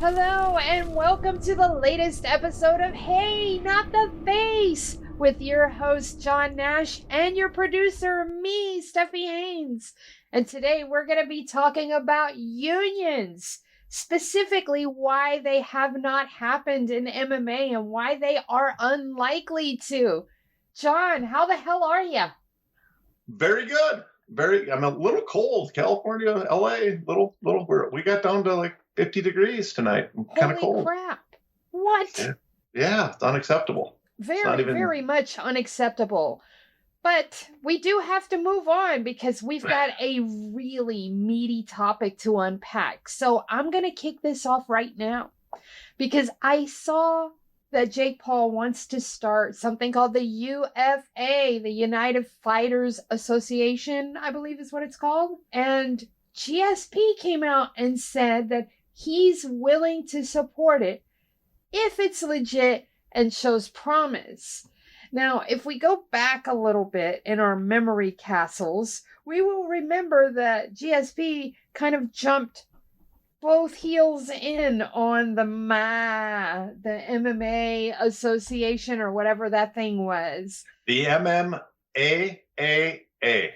Hello and welcome to the latest episode of Hey, Not the Face with your host John Nash and your producer me, Steffi Haynes. And today we're going to be talking about unions, specifically why they have not happened in MMA and why they are unlikely to. John, how the hell are you? Very good. I'm a little cold. California, LA, we got down to like 50 degrees tonight. Kind of cold. Holy crap. What? Yeah, it's unacceptable. Very much unacceptable. But we do have to move on because we've got a really meaty topic to unpack. So I'm going to kick this off right now because I saw that Jake Paul wants to start something called the UFA, the United Fighters Association, I believe is what it's called. And GSP came out and said that he's willing to support it if it's legit and shows promise. Now, if we go back a little bit in our memory castles, we will remember that GSP kind of jumped both heels in on the MMA Association or whatever that thing was. The MMAAA.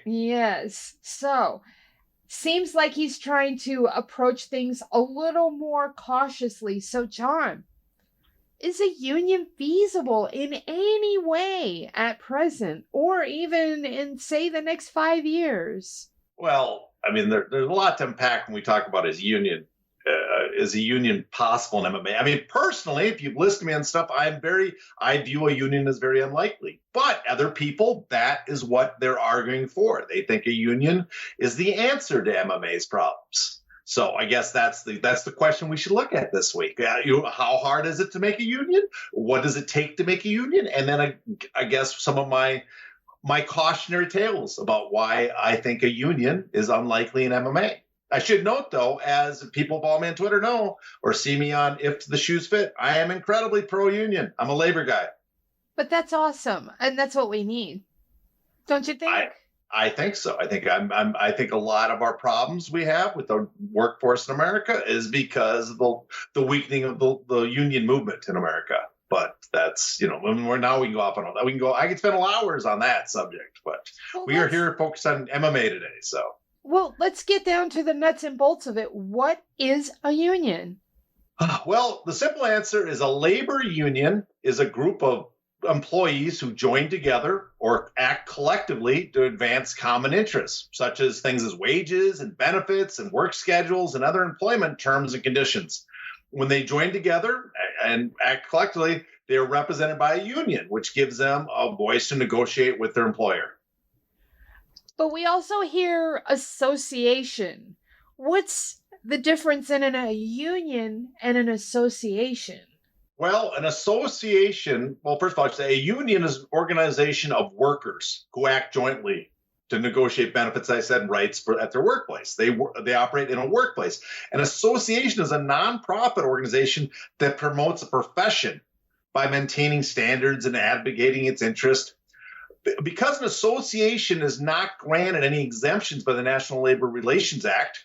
Yes. So, seems like he's trying to approach things a little more cautiously. So, John, is a union feasible in any way at present or even in, say, the next 5 years? Well, I mean, there's a lot to unpack when we talk about his union. Is a union possible in MMA? I mean, personally, if you've listened to me on stuff, I view a union as very unlikely. But other people, that is what they're arguing for. They think a union is the answer to MMA's problems. So I guess that's the question we should look at this week. How hard is it to make a union? What does it take to make a union? And then I guess some of my cautionary tales about why I think a union is unlikely in MMA. I should note, though, as people follow me on Twitter know or see me on If the Shoes Fit, I am incredibly pro-union. I'm a labor guy. But that's awesome, and that's what we need. Don't you think? I think so. I think a lot of our problems we have with the workforce in America is because of the weakening of the union movement in America. But that's, we can go off on all that. I could spend hours on that subject, but we are here focused on MMA today, so. Well, let's get down to the nuts and bolts of it. What is a union? Well, the simple answer is a labor union is a group of employees who join together or act collectively to advance common interests, such as things as wages and benefits and work schedules and other employment terms and conditions. When they join together and act collectively, they are represented by a union, which gives them a voice to negotiate with their employer. But we also hear association. What's the difference in a union and an association? Well, an association, first of all, I'd say a union is an organization of workers who act jointly to negotiate benefits, I said, rights at their workplace. They operate in a workplace. An association is a nonprofit organization that promotes a profession by maintaining standards and advocating its interest. Because an association is not granted any exemptions by the National Labor Relations Act,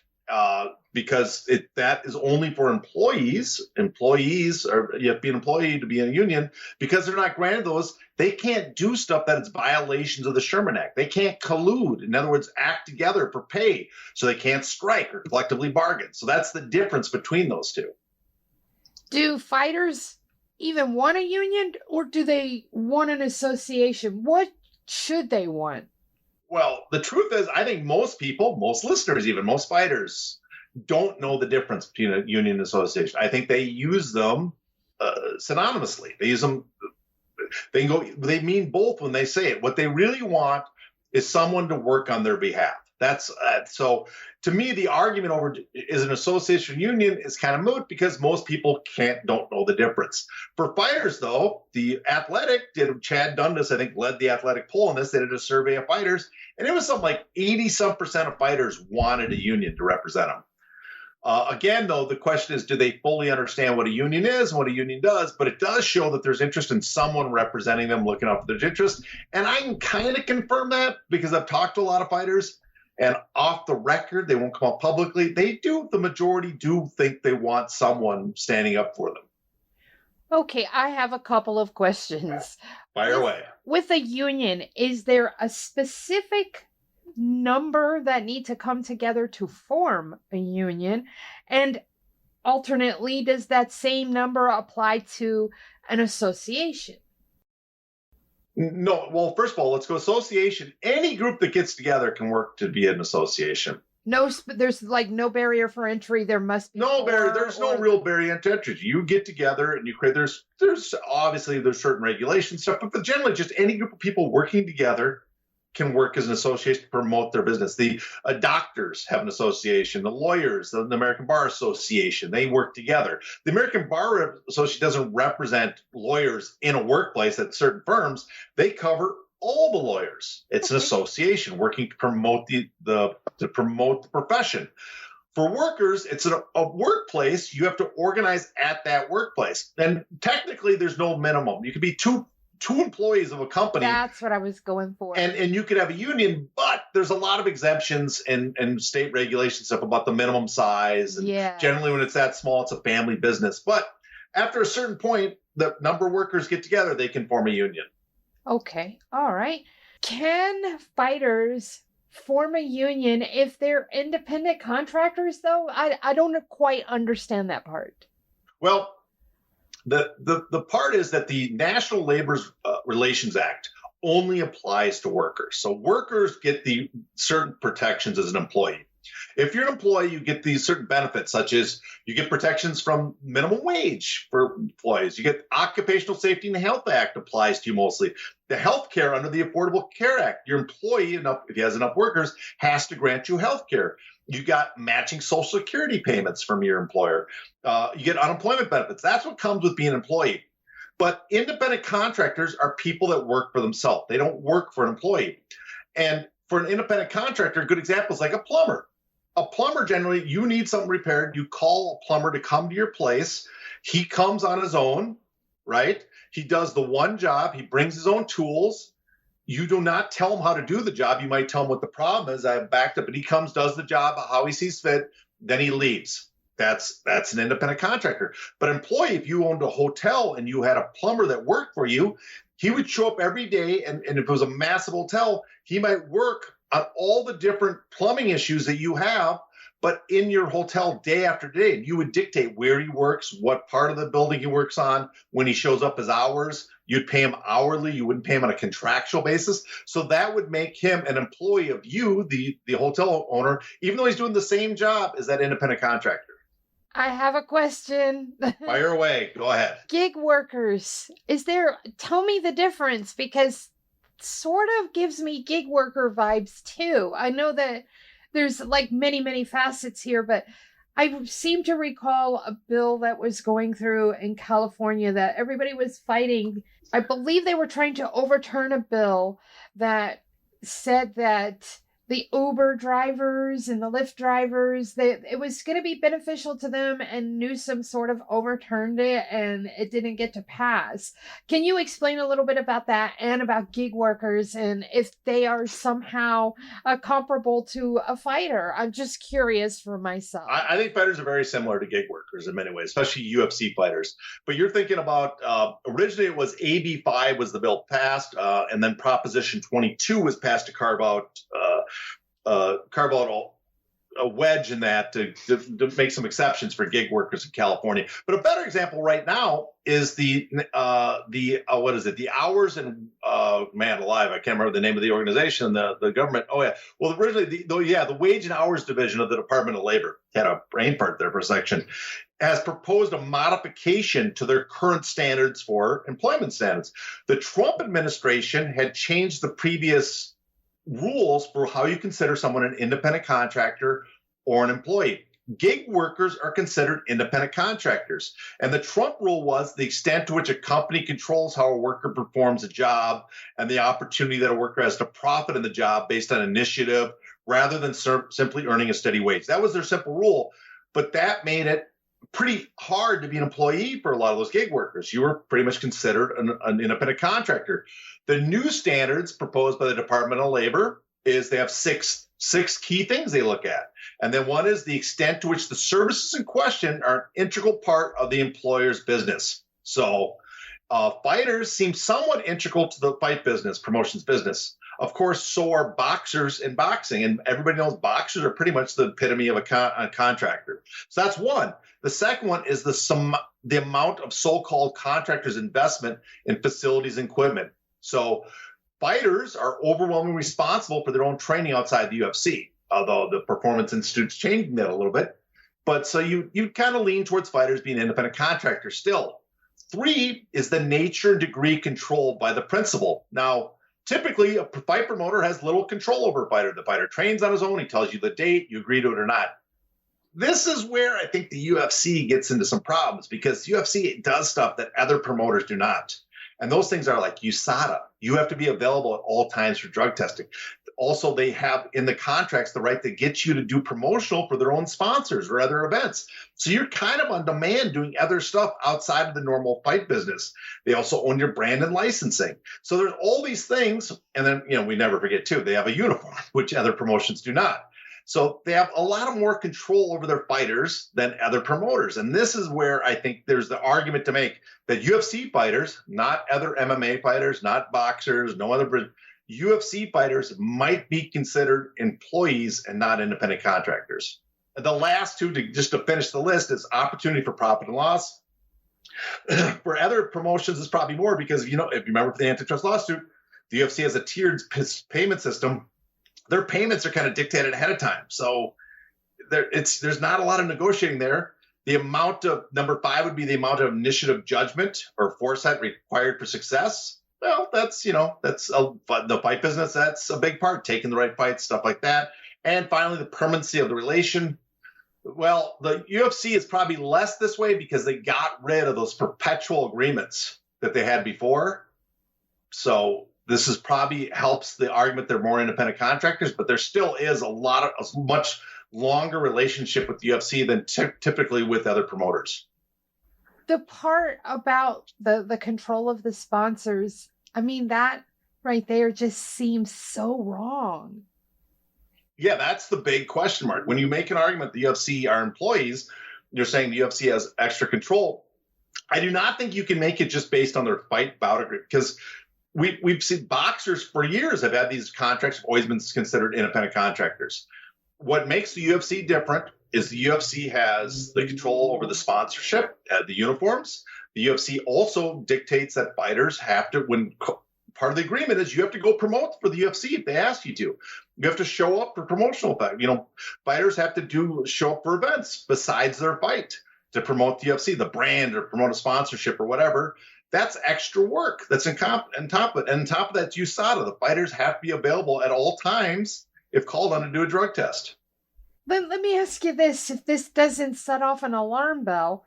because that is only for employees. Employees, or you have to be an employee to be in a union. Because they're not granted those, they can't do stuff that is violations of the Sherman Act. They can't collude. In other words, act together for pay. So they can't strike or collectively bargain. So that's the difference between those two. Do fighters even want a union, or do they want an association? What should they want? Well, the truth is, I think most people, most listeners, even most fighters, don't know the difference between a union and association. I think they use them synonymously. They use them. They mean both when they say it. What they really want is someone to work on their behalf. That's so. To me, the argument over is an association union is kind of moot because most people don't know the difference. For fighters, though, the Athletic Chad Dundas, I think, led the Athletic poll on this. They did a survey of fighters, and it was something like 80% of fighters wanted a union to represent them. Again, though, the question is, do they fully understand what a union is and what a union does? But it does show that there's interest in someone representing them, looking out for their interests. And I can kind of confirm that because I've talked to a lot of fighters. And off the record, they won't come out publicly. The majority do think they want someone standing up for them. Okay, I have a couple of questions. Fire away. With a union, is there a specific number that need to come together to form a union? And alternately, does that same number apply to an association? No, well, first of all, let's go association. Any group that gets together can work to be an association. No, there's like no barrier for entry. There must be no barrier. There's no real barrier to entry. You get together and you create. There's obviously there's certain regulation stuff, but generally just any group of people working together can work as an association to promote their business. The doctors have an association. The lawyers, the American Bar Association, they work together. The American Bar Association doesn't represent lawyers in a workplace at certain firms. They cover all the lawyers. It's an association working to promote the profession. For workers, it's a workplace. You have to organize at that workplace. And technically, there's no minimum. You could be two employees of a company. That's what I was going for. And you could have a union, but there's a lot of exemptions and state regulation stuff about the minimum size. And generally, when it's that small, it's a family business. But after a certain point, the number of workers get together, they can form a union. Okay. All right. Can fighters form a union if they're independent contractors, though? I don't quite understand that part. Well, the part is that the National Labor Relations Act only applies to workers. So workers get the certain protections as an employee. If you're an employee, you get these certain benefits, such as you get protections from minimum wage for employees. You get Occupational Safety and Health Act applies to you mostly. The health care under the Affordable Care Act, your employee, if he has enough workers, has to grant you health care. You got matching Social Security payments from your employer. You get unemployment benefits. That's what comes with being an employee. But independent contractors are people that work for themselves. They don't work for an employee. And for an independent contractor, a good example is like a plumber. A plumber, generally, you need something repaired. You call a plumber to come to your place. He comes on his own, right? He does the one job. He brings his own tools. You do not tell him how to do the job. You might tell him what the problem is. I have backed up, and he comes, does the job how he sees fit, then he leaves. That's an independent contractor. But employee, if you owned a hotel and you had a plumber that worked for you, he would show up every day, and if it was a massive hotel, he might work on all the different plumbing issues that you have, but in your hotel day after day. You would dictate where he works, what part of the building he works on, when he shows up, his hours. You'd pay him hourly. You wouldn't pay him on a contractual basis. So that would make him an employee of you, the hotel owner, even though he's doing the same job as that independent contractor. I have a question. Fire away. Go ahead. Gig workers. Tell me the difference, because sort of gives me gig worker vibes too. I know that there's like many facets here, but I seem to recall a bill that was going through in California that everybody was fighting. I believe they were trying to overturn a bill that said that the Uber drivers and the Lyft drivers, it was going to be beneficial to them, and Newsom sort of overturned it and it didn't get to pass. Can you explain a little bit about that and about gig workers and if they are somehow comparable to a fighter? I'm just curious for myself. I think fighters are very similar to gig workers in many ways, especially UFC fighters. But you're thinking about, originally it was AB 5 was the bill passed, and then Proposition 22 was passed to carve out a wedge in that to make some exceptions for gig workers in California. But a better example right now is the hours and man alive, I can't remember the name of the organization, the government. Oh yeah, well originally the wage and hours division of the Department of Labor, had a brain fart there for a section, has proposed a modification to their current standards for employment standards. The Trump administration had changed the previous rules for how you consider someone an independent contractor or an employee. Gig workers are considered independent contractors. And the Trump rule was the extent to which a company controls how a worker performs a job and the opportunity that a worker has to profit in the job based on initiative rather than simply earning a steady wage. That was their simple rule. But that made it pretty hard to be an employee for a lot of those gig workers. You were pretty much considered an independent contractor. The new standards proposed by the Department of Labor is they have six key things they look at. And then one is the extent to which the services in question are an integral part of the employer's business. So fighters seem somewhat integral to the fight business, promotions business. Of course, so are boxers in boxing. And everybody knows boxers are pretty much the epitome of a contractor. So that's one. The second one is the amount of so-called contractors' investment in facilities and equipment. So fighters are overwhelmingly responsible for their own training outside the UFC, although the Performance Institute's changing that a little bit. But so you kind of lean towards fighters being independent contractors still. 3 is the nature and degree controlled by the principal. Now, typically, a fight promoter has little control over a fighter. The fighter trains on his own. He tells you the date. You agree to it or not. This is where I think the UFC gets into some problems because UFC does stuff that other promoters do not. And those things are like USADA. You have to be available at all times for drug testing. Also, they have in the contracts the right to get you to do promotional for their own sponsors or other events. So you're kind of on demand doing other stuff outside of the normal fight business. They also own your brand and licensing. So there's all these things. And then, we never forget too, they have a uniform, which other promotions do not. So they have a lot of more control over their fighters than other promoters. And this is where I think there's the argument to make that UFC fighters, not other MMA fighters, not boxers, no other UFC fighters might be considered employees and not independent contractors. The last two, to finish the list, is opportunity for profit and loss. For other promotions, it's probably more because, if you remember for the antitrust lawsuit, the UFC has a tiered payment system. Their payments are kind of dictated ahead of time. So there's not a lot of negotiating there. The amount of, number 5 would be the amount of initiative judgment or foresight required for success. Well, that's the fight business. That's a big part, taking the right fights, stuff like that. And finally, the permanency of the relation. Well, the UFC is probably less this way because they got rid of those perpetual agreements that they had before. So this is probably helps the argument they're more independent contractors, but there still is a much longer relationship with the UFC than typically with other promoters. The part about the control of the sponsors, that right there just seems so wrong. Yeah, that's the big question mark. When you make an argument the UFC are employees, you're saying the UFC has extra control. I do not think you can make it just based on their fight bout agreement because we've seen boxers for years have had these contracts, have always been considered independent contractors. What makes the UFC different is the UFC has the control over the sponsorship, the uniforms. The UFC also dictates that fighters have to, when part of the agreement is you have to go promote for the UFC if they ask you to. You have to show up for promotional effect. Fighters have to show up for events besides their fight to promote the UFC, the brand, or promote a sponsorship or whatever. That's extra work. That's on top of it. And on top of that, USADA, the fighters have to be available at all times if called on to do a drug test. Let me ask you this, if this doesn't set off an alarm bell.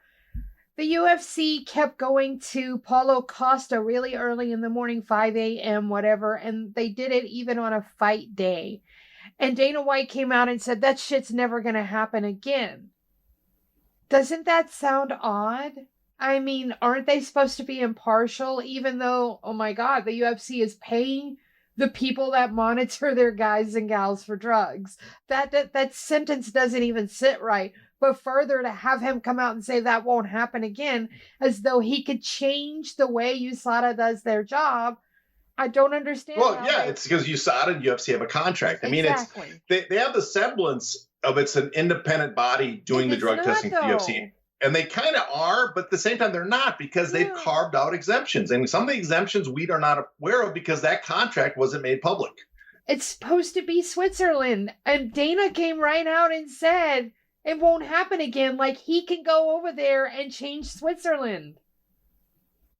The UFC kept going to Paulo Costa really early in the morning, 5 a.m., whatever, and they did it even on a fight day. And Dana White came out and said, that shit's never going to happen again. Doesn't that sound odd? Aren't they supposed to be impartial, even though, oh my God, the UFC is paying the people that monitor their guys and gals for drugs? That sentence doesn't even sit right. But further, to have him come out and say that won't happen again, as though he could change the way USADA does their job, I don't understand. Well, yeah, it's because USADA and UFC have a contract. Exactly. They have the semblance of it's an independent body doing the drug testing for the UFC. And they kind of are, but at the same time, they're not because they've carved out exemptions. And some of the exemptions we are not aware of because that contract wasn't made public. It's supposed to be Switzerland. And Dana came right out and said it won't happen again. Like he can go over there and change Switzerland.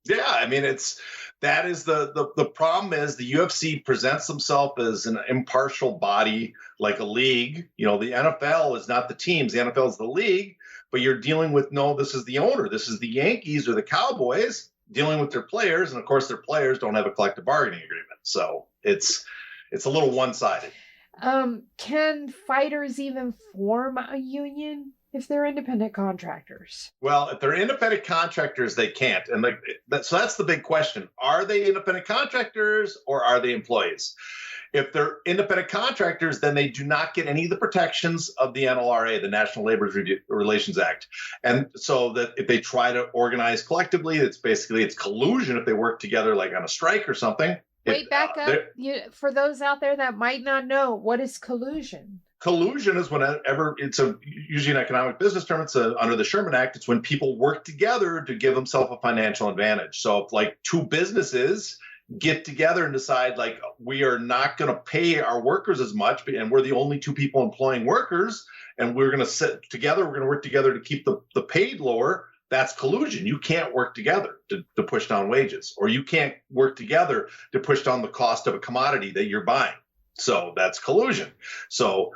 Yeah, that is the problem is the UFC presents themselves as an impartial body, like a league. The NFL is not the teams. The NFL is the league. But you're dealing with, this is the owner. This is the Yankees or the Cowboys dealing with their players. And, of course, their players don't have a collective bargaining agreement. So it's a little one-sided. Can fighters even form a union if they're independent contractors? Well, if they're independent contractors, they can't. And so that's the big question. Are they independent contractors or are they employees? If they're independent contractors, then they do not get any of the protections of the NLRA, the National Labor Relations Act. And so that if they try to organize collectively, it's collusion if they work together like on a strike or something. Wait, back up. For those out there that might not know, what is collusion? Collusion is whenever usually an economic business term. It's under the Sherman Act. It's when people work together to give themselves a financial advantage. So if like two businesses get together and decide like we are not going to pay our workers as much, and we're the only two people employing workers, and we're going to sit together, we're going to work together to keep the paid lower. That's collusion. You can't work together to push down wages, or you can't work together to push down the cost of a commodity that you're buying. So that's collusion. So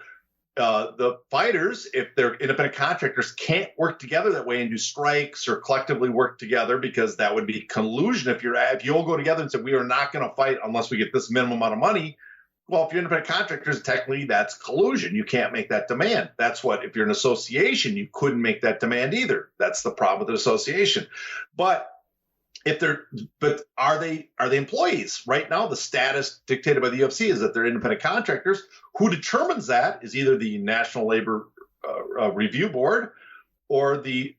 the fighters, if they're independent contractors, can't work together that way and do strikes or collectively work together, because that would be collusion. If you all go together and say we are not going to fight unless we get this minimum amount of money, well, if you're independent contractors, technically that's collusion. You can't make that demand. That's what, if you're an association, you couldn't make that demand either. That's the problem with the association. But are they employees? Right now, the status dictated by the UFC is that they're independent contractors. Who determines that is either the National Labor Review Board or the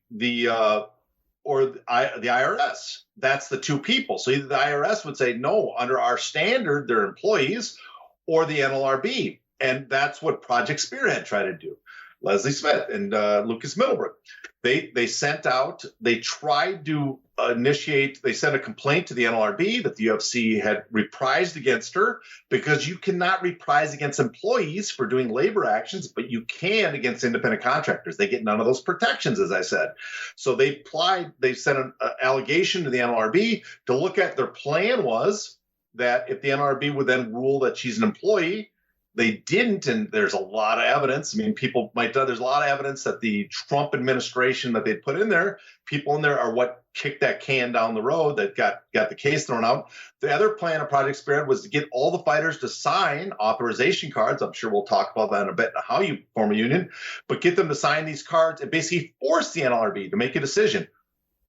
IRS. That's the two people. So either the IRS would say, no, under our standard, they're employees, or the NLRB. And that's what Project Spearhead tried to do. Leslie Smith and Lucas Middlebrook. They tried to they sent a complaint to the NLRB that the UFC had reprised against her, because you cannot reprise against employees for doing labor actions, but you can against independent contractors. They get none of those protections, as I said. So they sent an allegation to the NLRB to look at. Their plan was that if the NLRB would then rule that she's an employee, they didn't, and there's a lot of evidence. I mean, there's a lot of evidence that the Trump administration that they put in there, people in there are what kicked that can down the road that got the case thrown out. The other plan of Project Spirit was to get all the fighters to sign authorization cards. I'm sure we'll talk about that in a bit, how you form a union, but get them to sign these cards and basically force the NLRB to make a decision.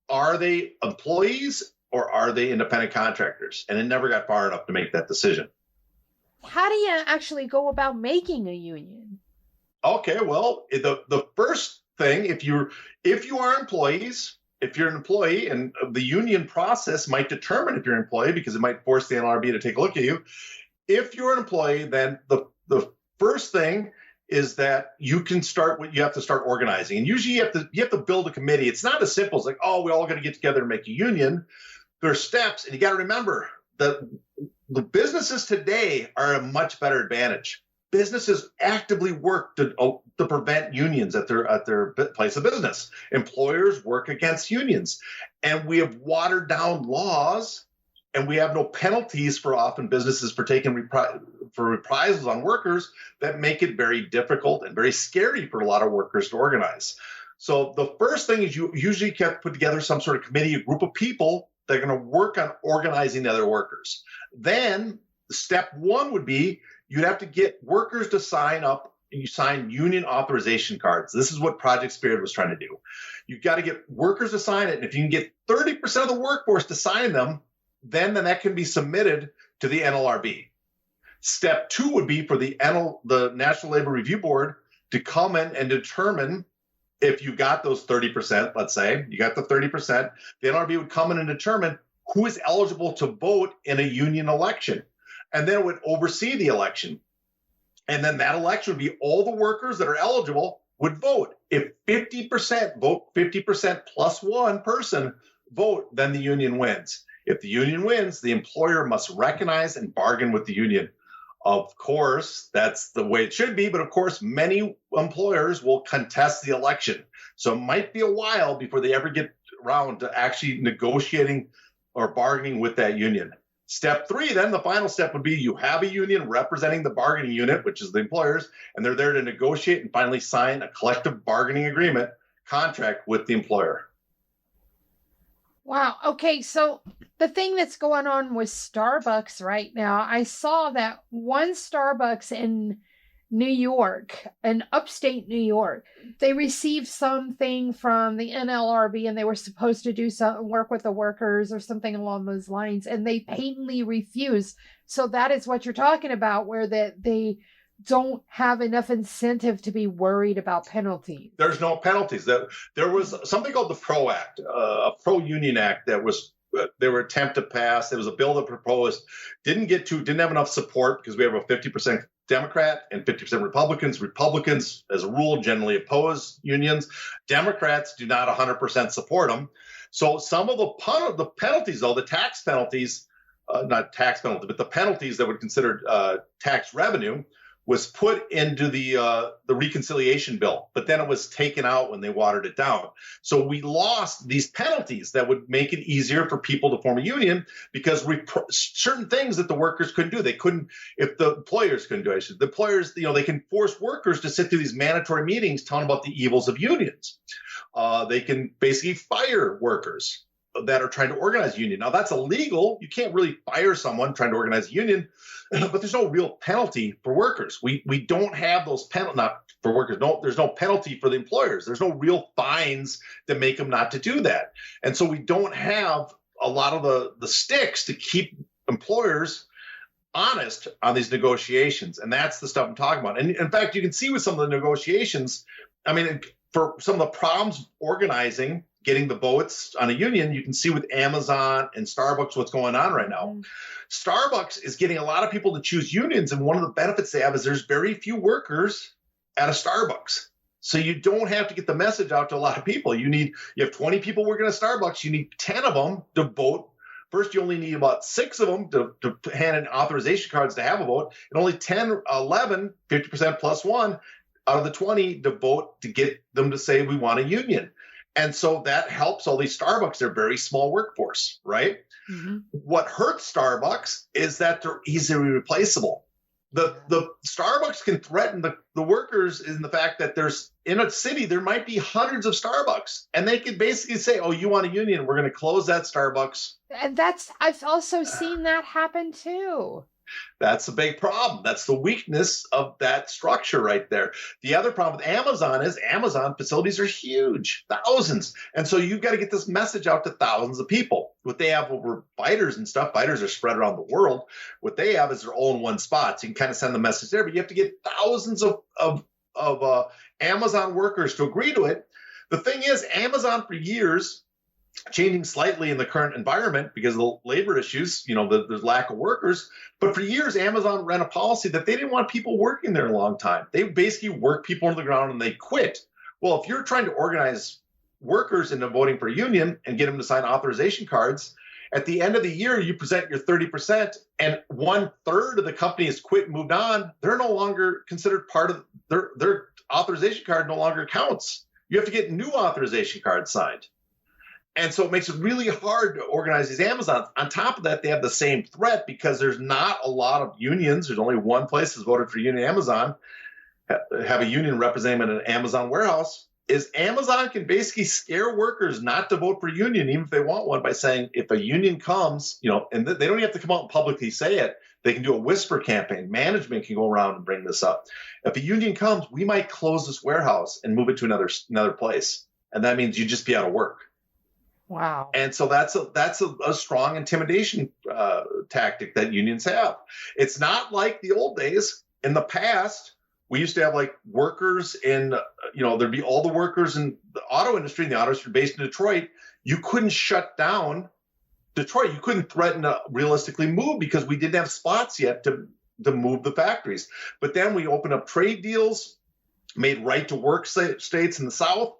Are they employees or are they independent contractors? And it never got far enough to make that decision. How do you actually go about making a union? Okay, well, the first thing, if you are employees, if you're an employee, and the union process might determine if you're an employee, because it might force the NLRB to take a look at you. If you're an employee, then the first thing is that you have to start organizing. And usually you have to build a committee. It's not as simple as like, oh, we all got to get together and make a union. There are steps, and you got to remember that the businesses today are a much better advantage. Businesses actively work to prevent unions at their place of business. Employers work against unions, and we have watered down laws, and we have no penalties for often businesses for taking reprisals on workers that make it very difficult and very scary for a lot of workers to organize. So the first thing is you usually have to put together some sort of committee, a group of people that are going to work on organizing the other workers. Then step one would be you'd have to get workers to sign up. You sign union authorization cards. This is what Project Spirit was trying to do. You've got to get workers to sign it. And if you can get 30% of the workforce to sign them, then that can be submitted to the NLRB. Step two would be for the National Labor Review Board to come in and determine if you got those 30%, let's say you got the 30%, the NLRB would come in and determine who is eligible to vote in a union election. And then it would oversee the election. And then that election would be all the workers that are eligible would vote. If 50% vote, 50% plus one person vote, then the union wins. If the union wins, the employer must recognize and bargain with the union. Of course, that's the way it should be. But of course, many employers will contest the election. So it might be a while before they ever get around to actually negotiating or bargaining with that union. Step three, then the final step would be you have a union representing the bargaining unit, which is the employers, and they're there to negotiate and finally sign a collective bargaining agreement contract with the employer. Wow. Okay. So the thing that's going on with Starbucks right now, I saw that one Starbucks in New York, in upstate New York. They received something from the NLRB and they were supposed to do some work with the workers or something along those lines, and they patently refused. So that is what you're talking about, where that they don't have enough incentive to be worried about penalties. There's no penalties. There was something called the PRO Act, a pro-union act that was they were attempt to pass. It was a bill that proposed, didn't have enough support because we have a 50% Democrat and 50% Republicans. Republicans, as a rule, generally oppose unions. Democrats do not 100% support them. So some of the penalties, though, the tax penalties, not tax penalty, but the penalties that were considered tax revenue, was put into the reconciliation bill, but then it was taken out when they watered it down. So we lost these penalties that would make it easier for people to form a union, because certain things that the workers couldn't do. They couldn't, if the employers couldn't do it. The employers, they can force workers to sit through these mandatory meetings telling about the evils of unions. They can basically fire workers that are trying to organize a union. Now, that's illegal. You can't really fire someone trying to organize a union, but there's no real penalty for workers. We don't have those penalties, not for workers. No, there's no penalty for the employers. There's no real fines that make them not to do that. And so we don't have a lot of the sticks to keep employers honest on these negotiations. And that's the stuff I'm talking about. And in fact, you can see with some of the negotiations, I mean, for some of the problems organizing, getting the votes on a union, you can see with Amazon and Starbucks what's going on right now. Starbucks is getting a lot of people to choose unions, and one of the benefits they have is there's very few workers at a Starbucks. So you don't have to get the message out to a lot of people. You have 20 people working at Starbucks, you need 10 of them to vote. First, you only need about 6 of them to hand in authorization cards to have a vote, and only 10, 11, 50% plus 1 out of the 20 to vote to get them to say we want a union. And so that helps all these Starbucks. They're very small workforce, right? Mm-hmm. What hurts Starbucks is that they're easily replaceable. The Starbucks can threaten the workers in the fact that there's, in a city, there might be hundreds of Starbucks, and they could basically say, oh, you want a union, we're going to close that Starbucks. And I've also seen that happen too. That's a big problem. That's the weakness of that structure right there. The other problem with Amazon is Amazon facilities are huge, thousands. And so you've got to get this message out to thousands of people. What they have over biters and stuff, biters are spread around the world. What they have is their all in one spot. So you can kind of send the message there, but you have to get thousands of Amazon workers to agree to it. The thing is, Amazon for years, changing slightly in the current environment because of the labor issues, there's lack of workers. But for years, Amazon ran a policy that they didn't want people working there a long time. They basically work people into the ground and they quit. Well, if you're trying to organize workers into voting for a union and get them to sign authorization cards, at the end of the year, you present your 30% and 1/3 of the company has quit and moved on. They're no longer considered part of their authorization card no longer counts. You have to get new authorization cards signed. And so it makes it really hard to organize these Amazons. On top of that, they have the same threat because there's not a lot of unions. There's only one place that's voted for union. Amazon have a union representing in an Amazon warehouse. Is Amazon can basically scare workers not to vote for a union, even if they want one, by saying if a union comes, and they don't have to come out and publicly say it. They can do a whisper campaign. Management can go around and bring this up. If a union comes, we might close this warehouse and move it to another place, and that means you just be out of work. Wow. And so that's a strong intimidation tactic that unions have. It's not like the old days. In the past, we used to have like workers in, there'd be all the workers in the auto industry, and the auto industry based in Detroit. You couldn't shut down Detroit. You couldn't threaten to realistically move because we didn't have spots yet to move the factories. But then we opened up trade deals, made right to work states in the South.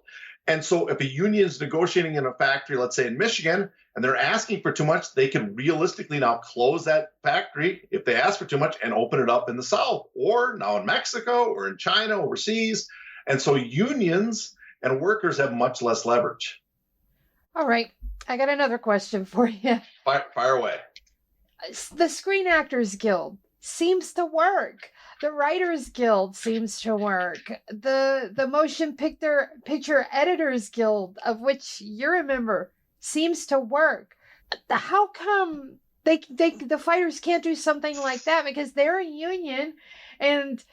And so if a union is negotiating in a factory, let's say in Michigan, and they're asking for too much, they can realistically now close that factory if they ask for too much and open it up in the South, or now in Mexico or in China, overseas. And so unions and workers have much less leverage. All right. I got another question for you. Fire away. The Screen Actors Guild seems to work. The Writers Guild seems to work. The Motion Picture Editors Guild, of which you're a member, seems to work. How come the fighters can't do something like that? Because they're a union, and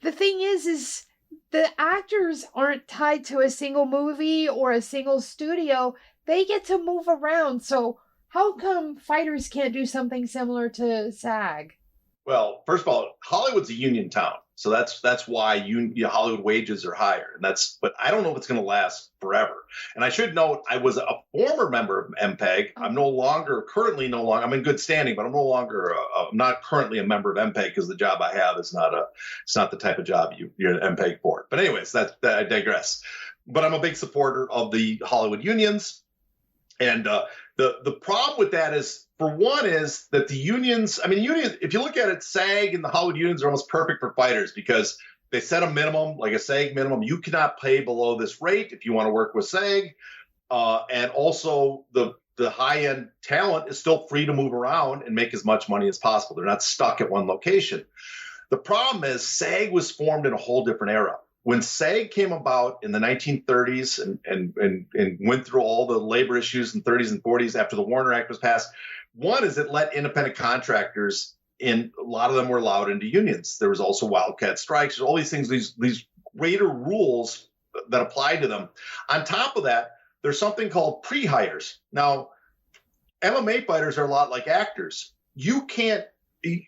the thing is the actors aren't tied to a single movie or a single studio. They get to move around. So how come fighters can't do something similar to SAG? Well, first of all, Hollywood's a union town, so that's why Hollywood wages are higher, and but I don't know if it's going to last forever. And I should note, I was a former member of MPEG. I'm currently no longer. I'm in good standing, but I'm no longer. I'm not currently a member of MPEG because the job I have is it's not the type of job you're an MPEG for. But anyways, that I digress. But I'm a big supporter of the Hollywood unions, and the problem with that is, for one, is that the unions, if you look at it, SAG and the Hollywood unions are almost perfect for fighters because they set a minimum, like a SAG minimum. You cannot pay below this rate if you want to work with SAG. And also the high-end talent is still free to move around and make as much money as possible. They're not stuck at one location. The problem is SAG was formed in a whole different era. When SAG came about in the 1930s and went through all the labor issues in the 30s and 40s after the Warner Act was passed, one is it let independent contractors in. A lot of them were allowed into unions. There was also wildcat strikes. There's all these things, these greater rules that applied to them. On top of that, there's something called pre-hires. Now, MMA fighters are a lot like actors.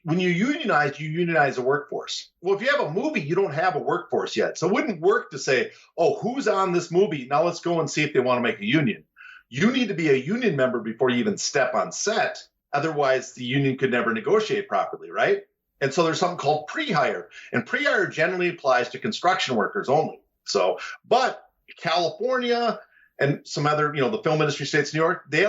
When you unionize a workforce. Well, if you have a movie, you don't have a workforce yet. So it wouldn't work to say, oh, who's on this movie? Now let's go and see if they want to make a union. You need to be a union member before you even step on set. Otherwise, the union could never negotiate properly, right? And so there's something called pre-hire. And pre-hire generally applies to construction workers only. But California and some other, the film industry states in New York, they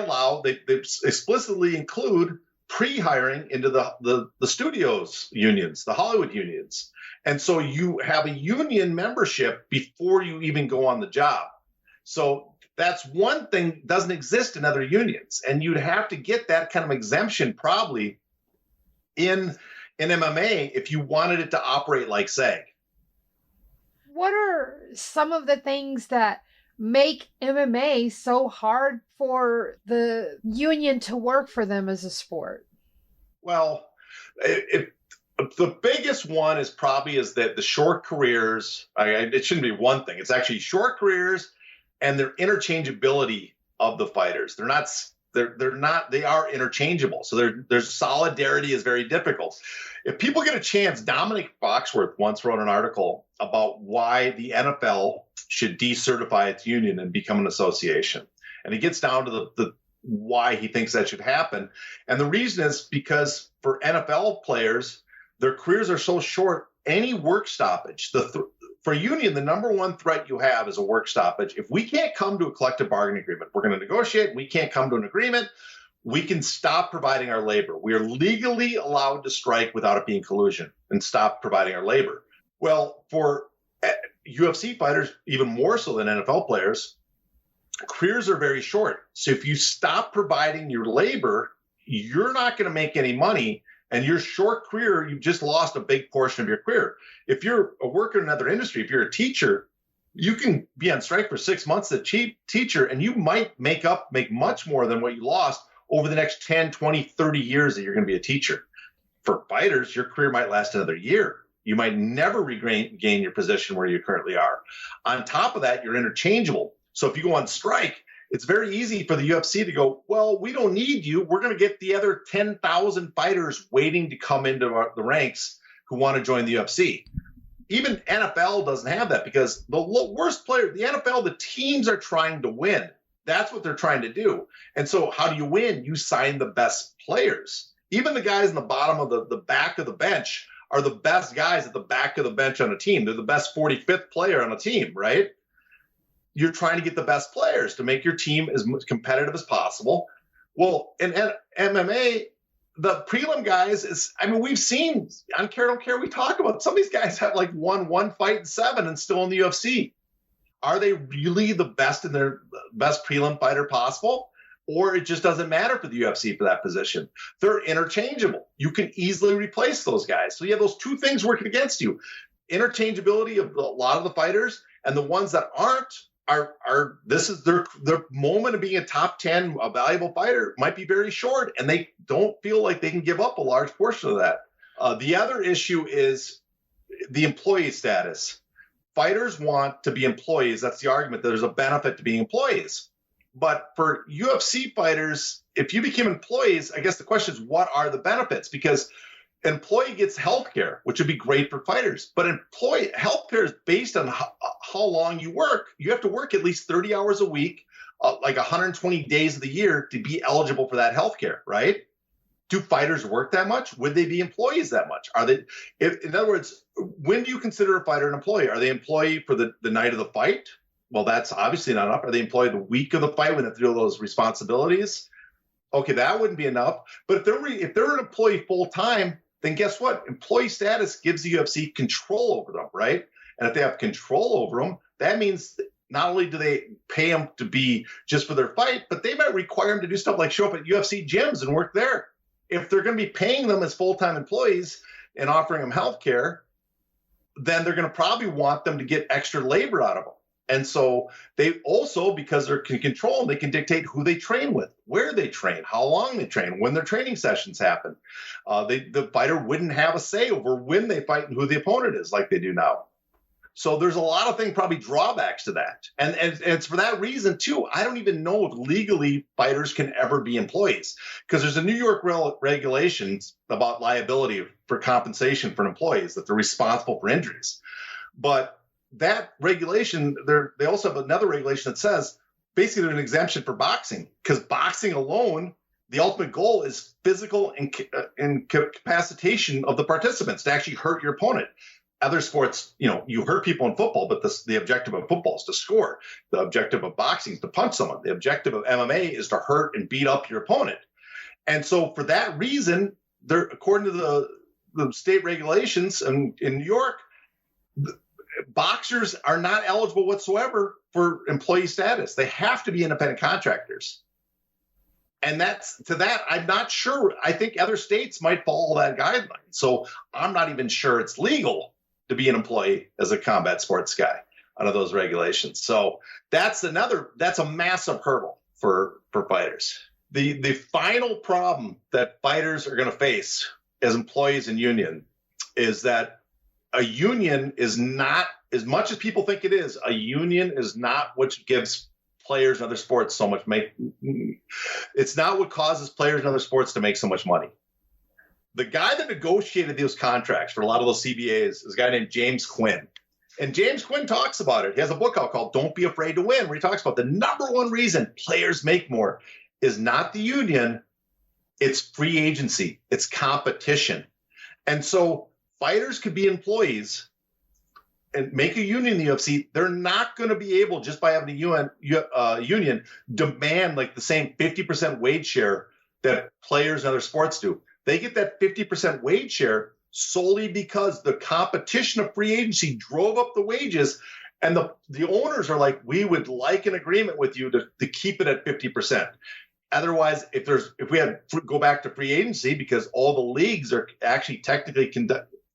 explicitly include pre-hiring into the studios unions, the Hollywood unions. And so you have a union membership before you even go on the job. So that's one thing that doesn't exist in other unions. And you'd have to get that kind of exemption probably in MMA if you wanted it to operate like SAG. What are some of the things that make MMA so hard for the union to work for them as a sport? Well, the biggest one is that the short careers. It shouldn't be one thing. It's actually short careers and their interchangeability of the fighters. They are interchangeable. So their solidarity is very difficult. If people get a chance, Dominic Foxworth once wrote an article about why the NFL should decertify its union and become an association. And he gets down to the why he thinks that should happen. And the reason is because for NFL players, their careers are so short, any work stoppage, for a union, the number one threat you have is a work stoppage. If we can't come to a collective bargaining agreement, we're going to negotiate, we can't come to an agreement, we can stop providing our labor. We are legally allowed to strike without it being collusion and stop providing our labor. Well, for UFC fighters, even more so than NFL players, careers are very short. So if you stop providing your labor, you're not going to make any money. And your short career, you've just lost a big portion of your career. If you're a worker in another industry, if you're a teacher, you can be on strike for 6 months as a teacher, and you might make much more than what you lost over the next 10, 20, 30 years that you're going to be a teacher. For fighters, your career might last another year. You might never regain your position where you currently are. On top of that, you're interchangeable. So if you go on strike, it's very easy for the UFC to go, well, we don't need you. We're going to get the other 10,000 fighters waiting to come into the ranks who want to join the UFC. Even NFL doesn't have that because the worst player, the NFL, the teams are trying to win. That's what they're trying to do. And so how do you win? You sign the best players. Even the guys in the bottom of the back of the bench are the best guys at the back of the bench on a team. They're the best 45th player on a team, right? You're trying to get the best players to make your team as competitive as possible. Well, in MMA, the prelim guys we've seen on Care Don't Care, we talk about some of these guys have like won one fight in 7 and still in the UFC. Are they really the best in their best prelim fighter possible? Or it just doesn't matter for the UFC for that position. They're interchangeable. You can easily replace those guys. So you have those two things working against you. Interchangeability of a lot of the fighters, and the ones that aren't are this is their moment of being a top 10, a valuable fighter might be very short, and they don't feel like they can give up a large portion of that. The other issue is the employee status. Fighters want to be employees. That's the argument, that there's a benefit to being employees. But for UFC fighters, if you became employees, I guess the question is, what are the benefits? Because an employee gets healthcare, which would be great for fighters. But employee healthcare is based on how long you work. You have to work at least 30 hours a week, like 120 days of the year, to be eligible for that healthcare, right? Do fighters work that much? Would they be employees that much? Are they? In other words, when do you consider a fighter an employee? Are they employee for the night of the fight? Well, that's obviously not enough. Are they employed the week of the fight when they have to do those responsibilities? Okay, that wouldn't be enough. But if they're an employee full time, then guess what? Employee status gives the UFC control over them, right? And if they have control over them, that means not only do they pay them to be just for their fight, but they might require them to do stuff like show up at UFC gyms and work there. If they're going to be paying them as full-time employees and offering them health care, then they're going to probably want them to get extra labor out of them. And so they also, because they can control them, they can dictate who they train with, where they train, how long they train, when their training sessions happen. The fighter wouldn't have a say over when they fight and who the opponent is like they do now. So there's a lot of things, probably drawbacks to that. And it's for that reason, too, I don't even know if legally fighters can ever be employees, because there's a New York regulations about liability for compensation for employees, that they're responsible for injuries. But that regulation, they also have another regulation that says basically there's an exemption for boxing, because boxing alone, the ultimate goal is physical incapacitation of the participants to actually hurt your opponent. Other sports, you hurt people in football, but the objective of football is to score. The objective of boxing is to punch someone. The objective of MMA is to hurt and beat up your opponent. And so for that reason, according to the state regulations in New York, boxers are not eligible whatsoever for employee status. They have to be independent contractors. And I'm not sure. I think other states might follow that guideline. So I'm not even sure it's legal to be an employee as a combat sports guy under those regulations. So that's a massive hurdle for fighters. The final problem that fighters are going to face as employees in union is that a union is not, as much as people think it is, a union is not what gives players in other sports so much it's not what causes players in other sports to make so much money. The guy that negotiated those contracts for a lot of those CBAs is a guy named James Quinn. And James Quinn talks about it. He has a book out called Don't Be Afraid to Win, where he talks about the number one reason players make more is not the union, it's free agency, it's competition. And so fighters could be employees and make a union in the UFC. They're not going to be able, just by having a union, demand like the same 50% wage share that players in other sports do. They get that 50% wage share solely because the competition of free agency drove up the wages, and the owners are like, we would like an agreement with you to keep it at 50%. Otherwise, if we had go back to free agency, because all the leagues are actually technically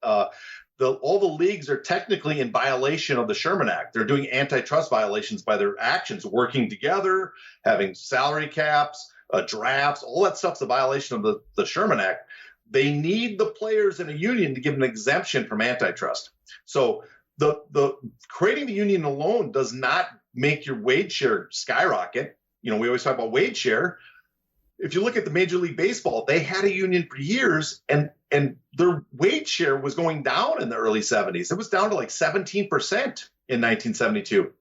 all the leagues are technically in violation of the Sherman Act. They're doing antitrust violations by their actions, working together, having salary caps, drafts, all that stuff's a violation of the Sherman Act. They need the players in a union to give an exemption from antitrust. So the creating the union alone does not make your wage share skyrocket. We always talk about wage share. If you look at the Major League Baseball, they had a union for years, and their wage share was going down in the early 70s. It was down to like 17% in 1972.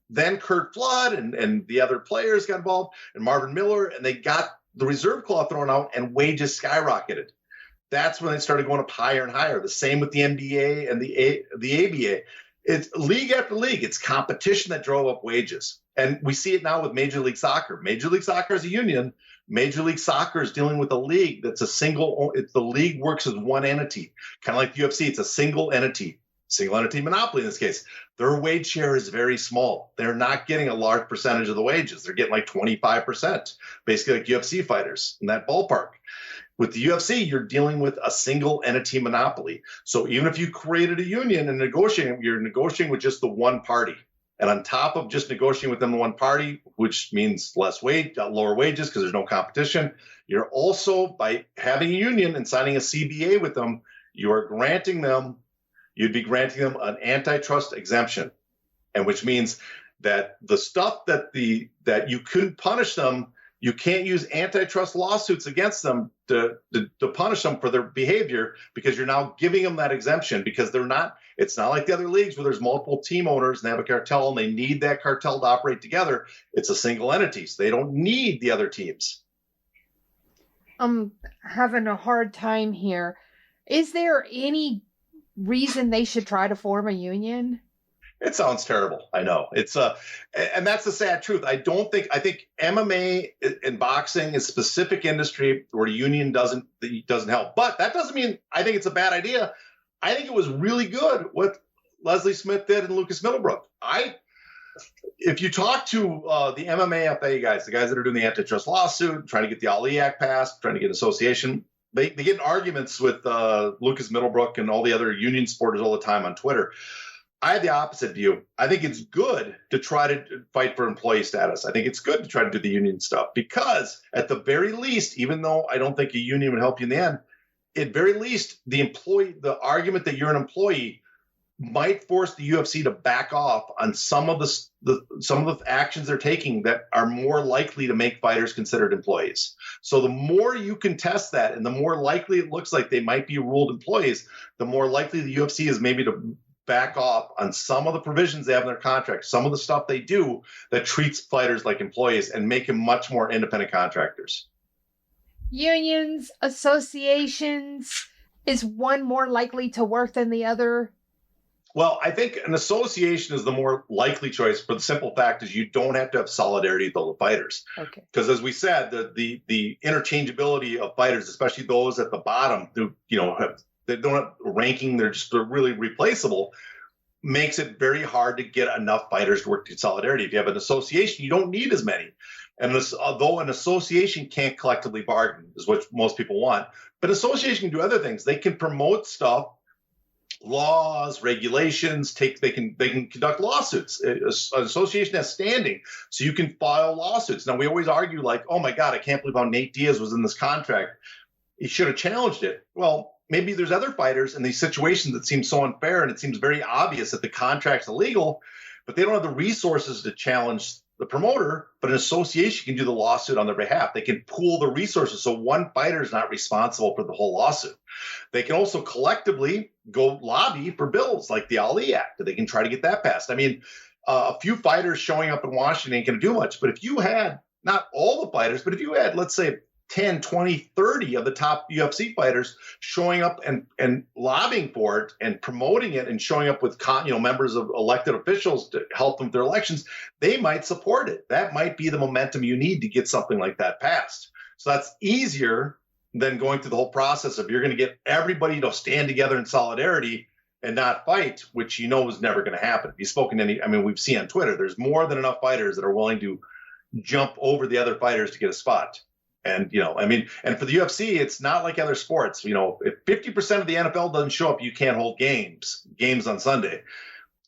Then Curt Flood and the other players got involved, and Marvin Miller, and they got the reserve clause thrown out, and wages skyrocketed. That's when they started going up higher and higher. The same with the NBA and the ABA. It's league after league. It's competition that drove up wages. And we see it now with Major League Soccer. Major League Soccer is a union. Major League Soccer is dealing with a league that's the league works as one entity, kind of like the UFC. It's a single entity monopoly in this case. Their wage share is very small. They're not getting a large percentage of the wages. They're getting like 25%, basically like UFC fighters in that ballpark. With the UFC, you're dealing with a single entity monopoly. So even if you created a union and you're negotiating with just the one party. And on top of just negotiating with them the one party, which means lower wages because there's no competition, you're also, by having a union and signing a CBA with them, you are granting them you'd be granting them an antitrust exemption, and which means that the stuff that you couldn't punish them, you can't use antitrust lawsuits against them to punish them for their behavior, because you're now giving them that exemption, because it's not like the other leagues where there's multiple team owners and they have a cartel and they need that cartel to operate together. It's a single entity, so they don't need the other teams. I'm having a hard time here. Is there any reason they should try to form a union? It sounds terrible. I know. And that's the sad truth. I think MMA and boxing is a specific industry where a union doesn't help. But that doesn't mean I think it's a bad idea. I think it was really good what Leslie Smith did and Lucas Middlebrook. If you talk to the MMA guys, the guys that are doing the antitrust lawsuit, trying to get the Ali Act passed, trying to get an association, they get in arguments with Lucas Middlebrook and all the other union supporters all the time on Twitter. I have the opposite view. I think it's good to try to fight for employee status. I think it's good to try to do the union stuff, because at the very least, even though I don't think a union would help you in the end, at very least, the argument that you're an employee might force the UFC to back off on some of the actions they're taking that are more likely to make fighters considered employees. So the more you contest that, and the more likely it looks like they might be ruled employees, the more likely the UFC is maybe to back off on some of the provisions they have in their contract, some of the stuff they do that treats fighters like employees and make them much more independent contractors. Unions, associations, is one more likely to work than the other? Well, I think an association is the more likely choice, for the simple fact is you don't have to have solidarity with all the fighters. Okay. Because as we said, the interchangeability of fighters, especially those at the bottom who they don't have ranking, they're really replaceable, makes it very hard to get enough fighters to work in solidarity. If you have an association, you don't need as many. And although an association can't collectively bargain, is what most people want, but an association can do other things. They can promote stuff, laws, regulations. They can conduct lawsuits. An association has standing, so you can file lawsuits. Now, we always argue like, oh my God, I can't believe how Nate Diaz was in this contract. He should have challenged it. Well, maybe there's other fighters in these situations that seem so unfair, and it seems very obvious that the contract's illegal, but they don't have the resources to challenge the promoter. But an association can do the lawsuit on their behalf. They can pool the resources so one fighter is not responsible for the whole lawsuit. They can also collectively go lobby for bills like the Ali Act. They can try to get that passed. I mean, a few fighters showing up in Washington ain't going to do much. But if you had, not all the fighters, but if you had, let's say, 10, 20, 30 of the top UFC fighters showing up and lobbying for it and promoting it and showing up with members of elected officials to help them with their elections, they might support it. That might be the momentum you need to get something like that passed. So that's easier than going through the whole process of you're going to get everybody to stand together in solidarity and not fight, which is never going to happen. If you've spoken to we've seen on Twitter, there's more than enough fighters that are willing to jump over the other fighters to get a spot. And, and for the UFC, it's not like other sports. If 50% of the NFL doesn't show up, you can't hold games on Sunday.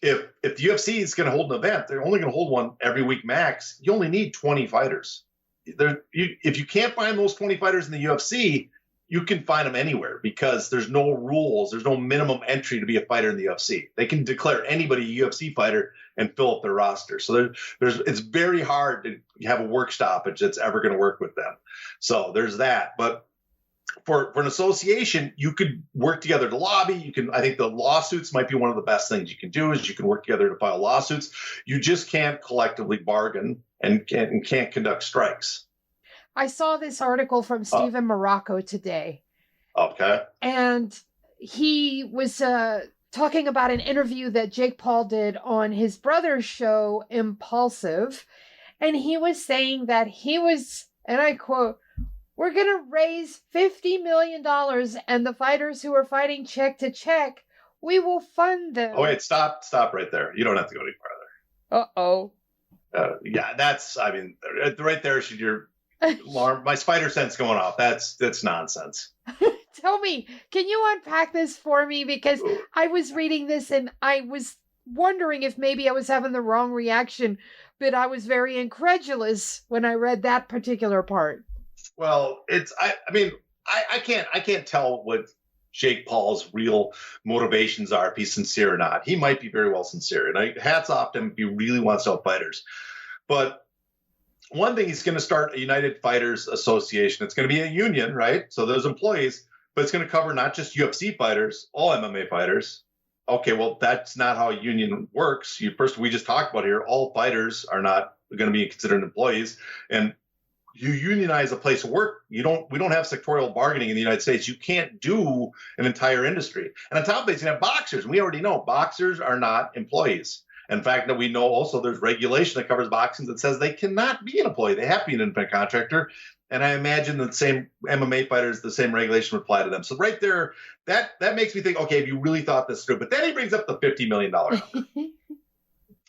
If the UFC is going to hold an event, they're only going to hold one every week max. You only need 20 fighters. If you can't find those 20 fighters in the UFC, you can find them anywhere, because there's no rules. There's no minimum entry to be a fighter in the UFC. They can declare anybody a UFC fighter and fill up their roster. So it's very hard to have a work stoppage that's ever going to work with them. So there's that. But for an association, you could work together to lobby. I think the lawsuits might be one of the best things you can do, is you can work together to file lawsuits. You just can't collectively bargain and can't conduct strikes. I saw this article from Stephen Morocco today. Okay. And he was talking about an interview that Jake Paul did on his brother's show, Impulsive. And he was saying that he was, and I quote, "We're going to raise $50 million, and the fighters who are fighting check to check, we will fund them." Oh, wait, stop right there. You don't have to go any further. Uh-oh. Yeah, that's, right there should your alarm, my spider sense going off. That's nonsense. Tell me, can you unpack this for me? Because I was reading this and I was wondering if maybe I was having the wrong reaction, but I was very incredulous when I read that particular part. Well, I can't tell what Jake Paul's real motivations are, if he's sincere or not. He might be very well sincere, and hats off to him if he really wants to help fighters. But one thing, he's going to start a United Fighters Association. It's going to be a union, right? So there's employees, but it's going to cover not just UFC fighters, all MMA fighters. Okay, well, that's not how a union works. First, we just talked about here, all fighters are not going to be considered employees. And you unionize a place of work. We don't have sectorial bargaining in the United States. You can't do an entire industry. And on top of it, you have boxers. We already know boxers are not employees. In fact, that we know also there's regulation that covers boxing that says they cannot be an employee. They have to be an independent contractor. And I imagine the same MMA fighters, the same regulation would apply to them. So right there, that makes me think, okay, if you really thought this through. But then he brings up the $50 million number.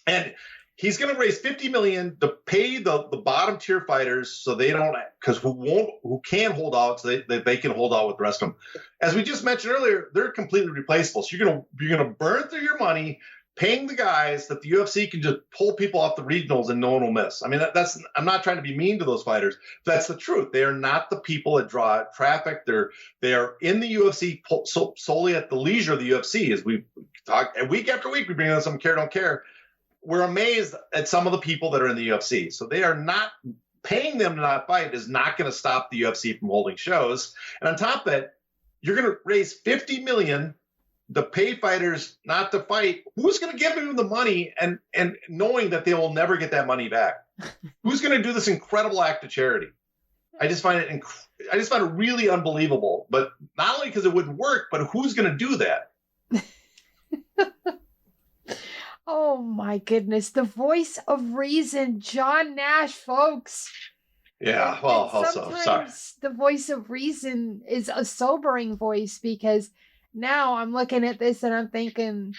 And he's going to raise $50 million to pay the bottom tier fighters so they don't, because who can hold out, so they can hold out with the rest of them. As we just mentioned earlier, they're completely replaceable. So you're going to burn through your money paying the guys that the UFC can just pull people off the regionals and no one will miss. I mean, I'm not trying to be mean to those fighters. That's the truth. They are not the people that draw traffic. They are in the UFC solely at the leisure of the UFC. As we talk, and week after week, we bring on some care, don't care. We're amazed at some of the people that are in the UFC. So they are not paying them to not fight is not going to stop the UFC from holding shows. And on top of that, you're going to raise $50 million to pay fighters not to fight. Who's going to give them the money and knowing that they will never get that money back? Who's going to do this incredible act of charity? I just find it really unbelievable. But not only because it wouldn't work, but who's going to do that? Oh my goodness. The voice of reason, John Nash, folks. Yeah, well, also, sorry. The voice of reason is a sobering voice, because now I'm looking at this and I'm thinking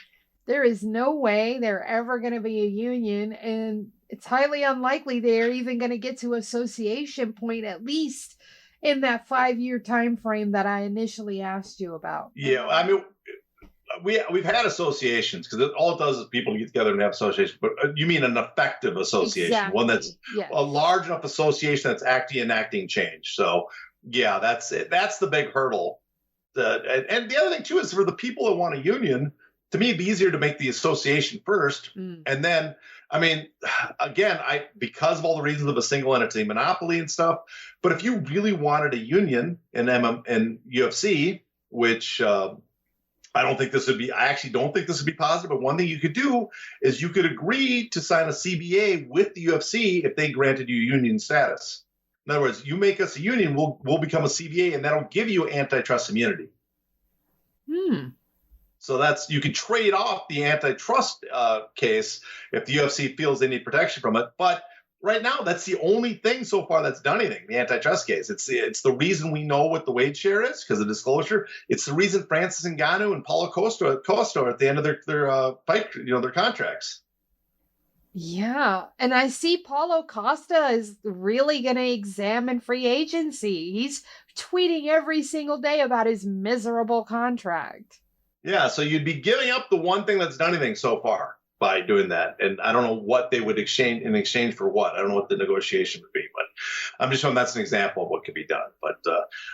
there is no way they're ever going to be a union, and it's highly unlikely they're even going to get to association point, at least in that 5-year time frame that I initially asked you about. Yeah, I mean, we've had associations, because all it does is people get together and have associations. But you mean an effective association, exactly. One that's a large enough association that's actually enacting change. So yeah, that's it. That's the big hurdle. And the other thing too is, for the people that want a union, to me, it'd be easier to make the association first, and then, I mean, again, because of all the reasons of a single entity monopoly and stuff. But if you really wanted a union in UFC, which I actually don't think this would be positive. But one thing you could do is you could agree to sign a CBA with the UFC if they granted you union status. In other words, you make us a union, we'll become a CBA, and that'll give you antitrust immunity. So you can trade off the antitrust case if the UFC feels they need protection from it. But right now, that's the only thing so far that's done anything, the antitrust case. It's the reason we know what the wage share is, because of disclosure. It's the reason Francis Ngannou and Paulo Costa are at the end of their fight, their contracts. Yeah, and I see Paulo Costa is really going to examine free agency. He's tweeting every single day about his miserable contract. Yeah, so you'd be giving up the one thing that's done anything so far by doing that. And I don't know what they would exchange in exchange for what. I don't know what the negotiation would be, but I'm just showing that's an example of what could be done. But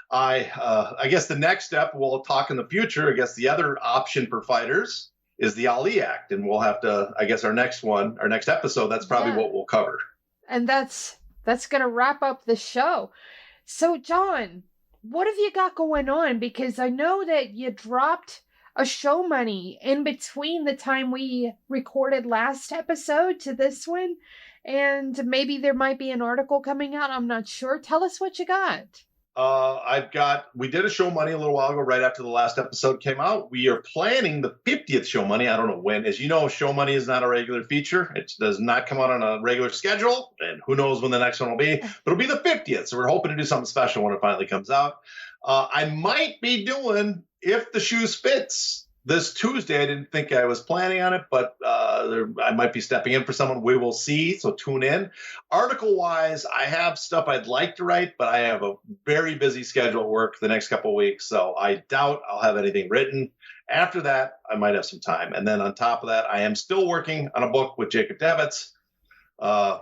I guess the next step, we'll talk in the future, I guess the other option for fighters is the Ali Act. And we'll have to, I guess our next episode, that's probably what we'll cover. And that's going to wrap up the show. So John, what have you got going on? Because I know that you dropped a show money in between the time we recorded last episode to this one. And maybe there might be an article coming out. I'm not sure. Tell us what you got. We did a show money a little while ago, right after the last episode came out. We are planning the 50th show money. I don't know when. As you know, show money is not a regular feature. It does not come out on a regular schedule, and who knows when the next one will be, but it'll be the 50th. So we're hoping to do something special when it finally comes out. I might be doing If the Shoes Fits this Tuesday. I didn't think I was planning on it, but I might be stepping in for someone. We will see, so tune in. Article-wise, I have stuff I'd like to write, but I have a very busy schedule at work the next couple of weeks, so I doubt I'll have anything written. After that, I might have some time. And then on top of that, I am still working on a book with Jacob Davitz,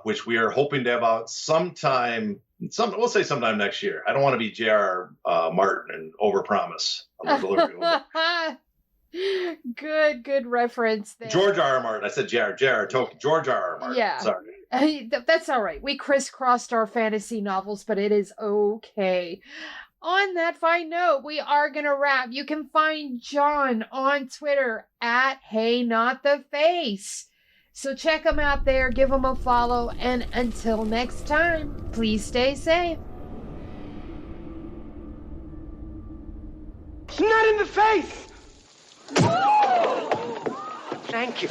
which we are hoping to have out sometime next year. I don't want to be J.R. Martin and overpromise. Good reference there. George R. R. Martin. I said J.R. Tolkien. George R. R. Martin. Yeah. Sorry. That's all right. We crisscrossed our fantasy novels, but it is okay. On that fine note, we are going to wrap. You can find John on Twitter at HeyNotTheFace. So check him out there, give him a follow, and until next time, please stay safe. It's not in the face! Thank you.